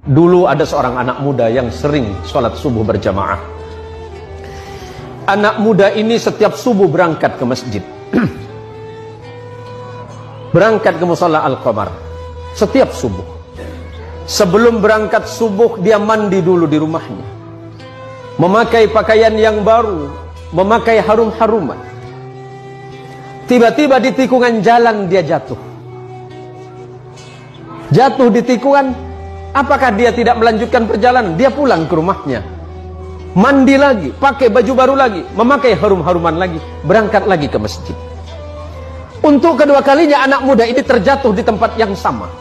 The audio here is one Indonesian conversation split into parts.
Dulu ada seorang anak muda yang sering sholat subuh berjamaah. Anak muda ini setiap subuh berangkat ke masjid. Berangkat ke musalla Al-Qamar setiap subuh. Sebelum berangkat subuh dia mandi dulu di rumahnya, memakai pakaian yang baru, memakai harum-haruman. Tiba-tiba di tikungan jalan dia jatuh. Jatuh di tikungan. Apakah dia tidak melanjutkan perjalanan? Dia pulang ke rumahnya, mandi lagi, pakai baju baru lagi, memakai harum-haruman lagi, berangkat lagi ke masjid. Untuk kedua kalinya anak muda ini terjatuh di tempat yang sama.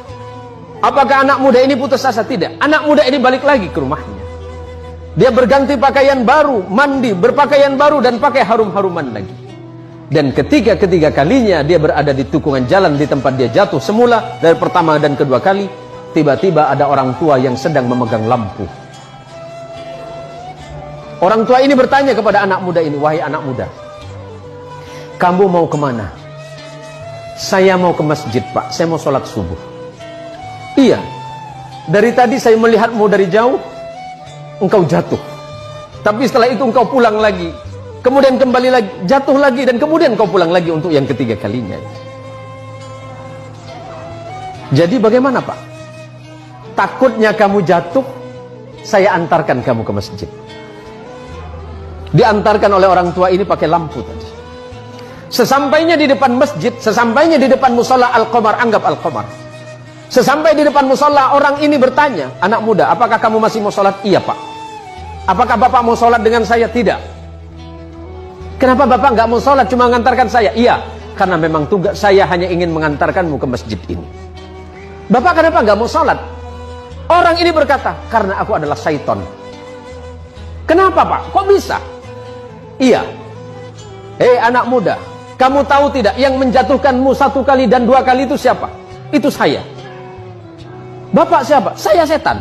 Apakah anak muda ini putus asa? Tidak. Anak muda ini balik lagi ke rumahnya. Dia berganti pakaian baru, mandi, berpakaian baru, dan pakai harum-haruman lagi. Dan ketiga kalinya dia berada di tikungan jalan di tempat dia jatuh semula dari pertama dan kedua kali. Tiba-tiba ada orang tua yang sedang memegang lampu. Orang tua ini bertanya kepada anak muda ini, "Wahai anak muda, kamu mau kemana?" "Saya mau ke masjid, Pak. Saya mau sholat subuh." "Iya, dari tadi saya melihatmu dari jauh, engkau jatuh. Tapi setelah itu engkau pulang lagi, kemudian kembali lagi, jatuh lagi, dan kemudian engkau pulang lagi untuk yang ketiga kalinya. Jadi bagaimana, Pak? Takutnya kamu jatuh, saya antarkan kamu ke masjid." Diantarkan oleh orang tua ini pakai lampu tadi. Sesampainya di depan masjid, sesampainya di depan musalla Al-Qamar, anggap Al-Qamar. Sesampai di depan musalla, orang ini bertanya, "Anak muda, apakah kamu masih mau sholat?" "Iya, Pak." "Apakah Bapak mau sholat dengan saya?" "Tidak." "Kenapa Bapak nggak mau sholat, cuma mengantarkan saya?" "Iya, karena memang tugas saya hanya ingin mengantarkanmu ke masjid ini." "Bapak kenapa nggak mau sholat?" Orang ini berkata, "Karena aku adalah syaitan." "Kenapa, Pak? Kok bisa?" "Iya." "Hei anak muda, kamu tahu tidak yang menjatuhkanmu satu kali dan dua kali itu siapa?" "Itu saya." "Bapak siapa?" "Saya setan."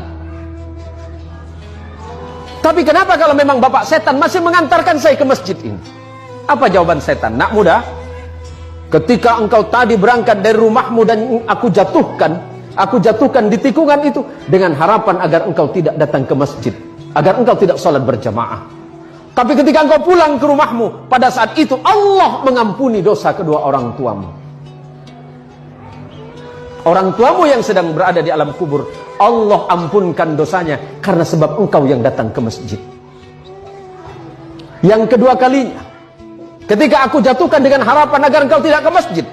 "Tapi kenapa kalau memang Bapak setan masih mengantarkan saya ke masjid ini?" Apa jawaban setan? "Nak muda, ketika engkau tadi berangkat dari rumahmu dan aku jatuhkan di tikungan itu dengan harapan agar engkau tidak datang ke masjid, agar engkau tidak sholat berjamaah. Tapi ketika engkau pulang ke rumahmu, pada saat itu Allah mengampuni dosa kedua orang tuamu. Orang tuamu yang sedang berada di alam kubur, Allah ampunkan dosanya karena sebab engkau yang datang ke masjid. Yang kedua kalinya, ketika aku jatuhkan dengan harapan agar engkau tidak ke masjid,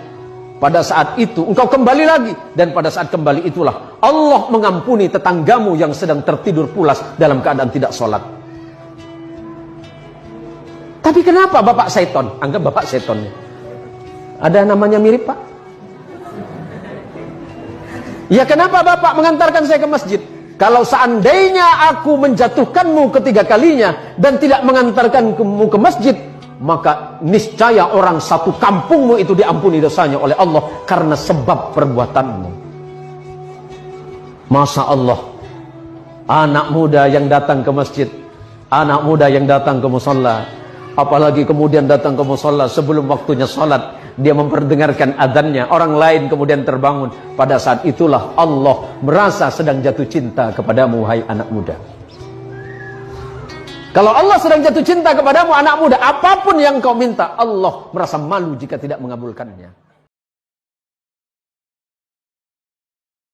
pada saat itu engkau kembali lagi, dan pada saat kembali itulah Allah mengampuni tetanggamu yang sedang tertidur pulas dalam keadaan tidak sholat." "Tapi kenapa Bapak seton?" Anggap Bapak seton. Ada namanya mirip, Pak? "Ya kenapa Bapak mengantarkan saya ke masjid?" "Kalau seandainya aku menjatuhkanmu ketiga kalinya dan tidak mengantarkanmu ke masjid, maka niscaya orang satu kampungmu itu diampuni dosanya oleh Allah karena sebab perbuatanmu." Masya Allah, anak muda yang datang ke masjid, anak muda yang datang ke musalla, apalagi kemudian datang ke musalla sebelum waktunya sholat, dia memperdengarkan adzannya, orang lain kemudian terbangun. Pada saat itulah Allah merasa sedang jatuh cinta kepadamu, hai anak muda. Kalau Allah sedang jatuh cinta kepadamu anak muda, apapun yang kau minta, Allah merasa malu jika tidak mengabulkannya.